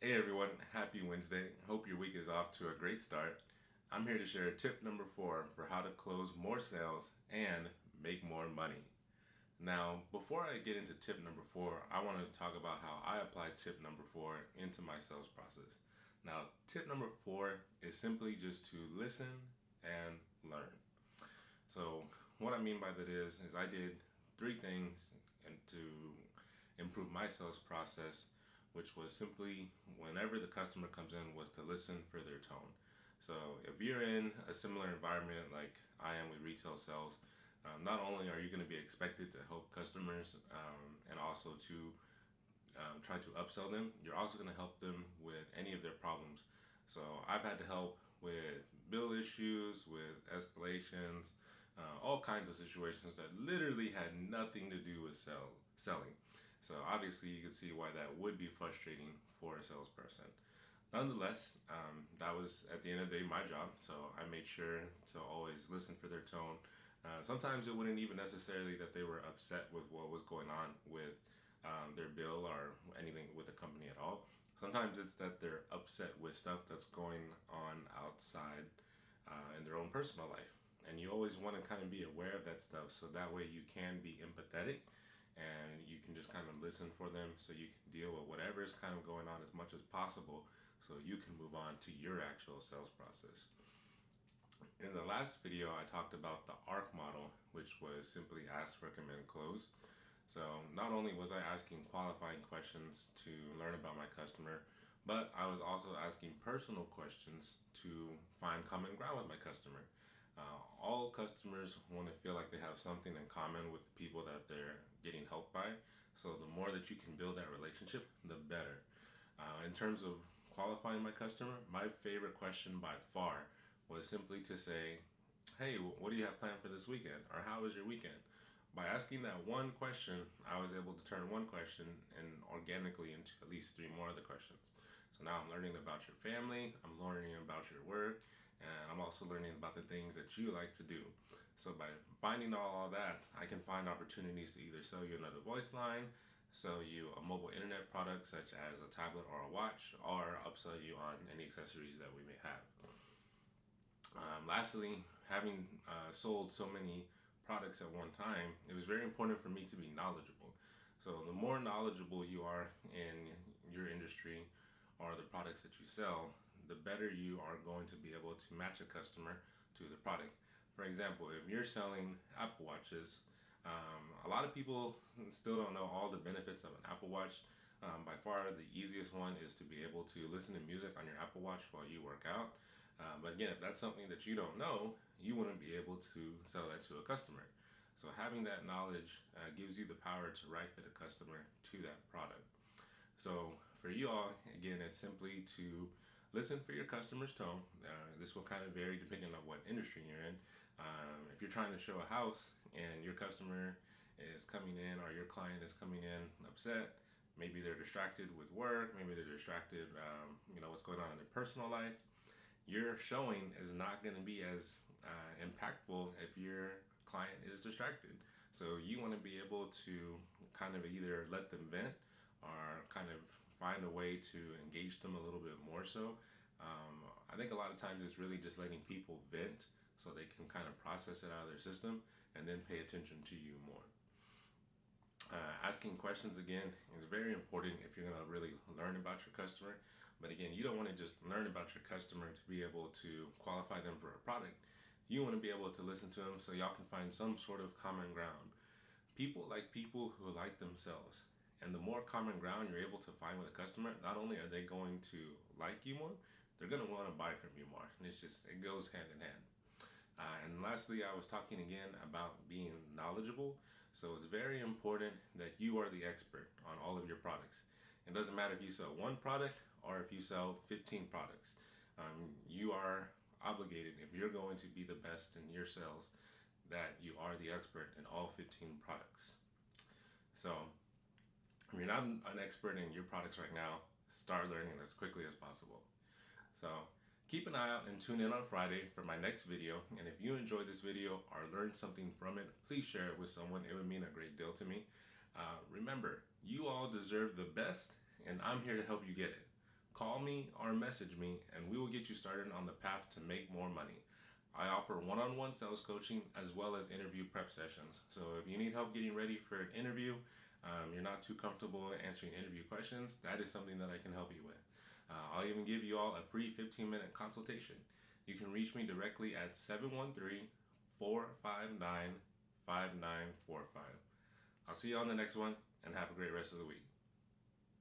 Hey everyone, happy Wednesday. Hope your week is off to a great start. I'm here to share tip number 4 for how to close more sales and make more money. Now, before I get into tip number 4, I want to talk about how I apply tip number 4 into my sales process. Now, tip number 4 is simply just to listen and learn. So, what I mean by that is I did three things and to improve my sales process, which was simply whenever the customer comes in, was to listen for their tone. So, if you're in a similar environment like I am with retail sales, not only are you going to be expected to help customers and also to try to upsell them, you're also going to help them with any of their problems. So I've had to help with bill issues, with escalations, all kinds of situations that literally had nothing to do with selling. So obviously you can see why that would be frustrating for a salesperson. Nonetheless, that was at the end of the day my job, so I made sure to always listen for their tone. Sometimes it wouldn't even necessarily that they were upset with what was going on with their bill or anything with the company at all. Sometimes it's that they're upset with stuff that's going on outside in their own personal life. And you always want to kind of be aware of that stuff so that way you can be empathetic and you can just kind of listen for them so you can deal with whatever is kind of going on as much as possible so you can move on to your actual sales process. In the last video, I talked about the ARC model, which was simply ask, recommend, close. So not only was I asking qualifying questions to learn about my customer, but I was also asking personal questions to find common ground with my customer. All customers want to feel like they have something in common with the people that they're getting helped by. So the more that you can build that relationship, the better. In terms of qualifying my customer, my favorite question by far was simply to say, hey, what do you have planned for this weekend? Or how was your weekend? By asking that one question, I was able to turn one question and organically into at least three more other questions. So now I'm learning about your family, I'm learning about your work, and I'm also learning about the things that you like to do. So by finding all that, I can find opportunities to either sell you another voice line, sell you a mobile internet product such as a tablet or a watch, or upsell you on any accessories that we may have. Lastly, having sold so many products at one time, it was very important for me to be knowledgeable. So, the more knowledgeable you are in your industry or the products that you sell, the better you are going to be able to match a customer to the product. For example, if you're selling Apple Watches, a lot of people still don't know all the benefits of an Apple Watch. By far, the easiest one is to be able to listen to music on your Apple Watch while you work out. But again, if that's something that you don't know, you wouldn't be able to sell that to a customer. So having that knowledge gives you the power to right fit a customer to that product. So for you all, again, it's simply to listen for your customer's tone. This will kind of vary depending on what industry you're in. If you're trying to show a house and your customer is coming in or your client is coming in upset, maybe they're distracted with work, maybe they're distracted, what's going on in their personal life, your showing is not going to be as impactful if your client is distracted. So you want to be able to kind of either let them vent or kind of find a way to engage them a little bit more so. I think a lot of times it's really just letting people vent so they can kind of process it out of their system and then pay attention to you more. Asking questions again is very important if you're going to really learn about your customer. But again, you don't want to just learn about your customer to be able to qualify them for a product. You want to be able to listen to them so y'all can find some sort of common ground. People like people who like themselves. And the more common ground you're able to find with a customer, not only are they going to like you more, they're going to want to buy from you more. And it goes hand in hand. And lastly, I was talking again about being knowledgeable. So it's very important that you are the expert on all of your products. It doesn't matter if you sell one product or if you sell 15 products. You are obligated, if you're going to be the best in your sales, that you are the expert in all 15 products. So if you're not an expert in your products right now, start learning as quickly as possible. So keep an eye out and tune in on Friday for my next video. And if you enjoyed this video or learned something from it, please share it with someone. It would mean a great deal to me. Remember, you all deserve the best, and I'm here to help you get it. call me or message me and we will get you started on the path to make more money. I offer one-on-one sales coaching as well as interview prep sessions. So if you need help getting ready for an interview, you're not too comfortable answering interview questions, that is something that I can help you with. I'll even give you all a free 15-minute consultation. You can reach me directly at 713-459-5945. I'll see you on the next one and have a great rest of the week.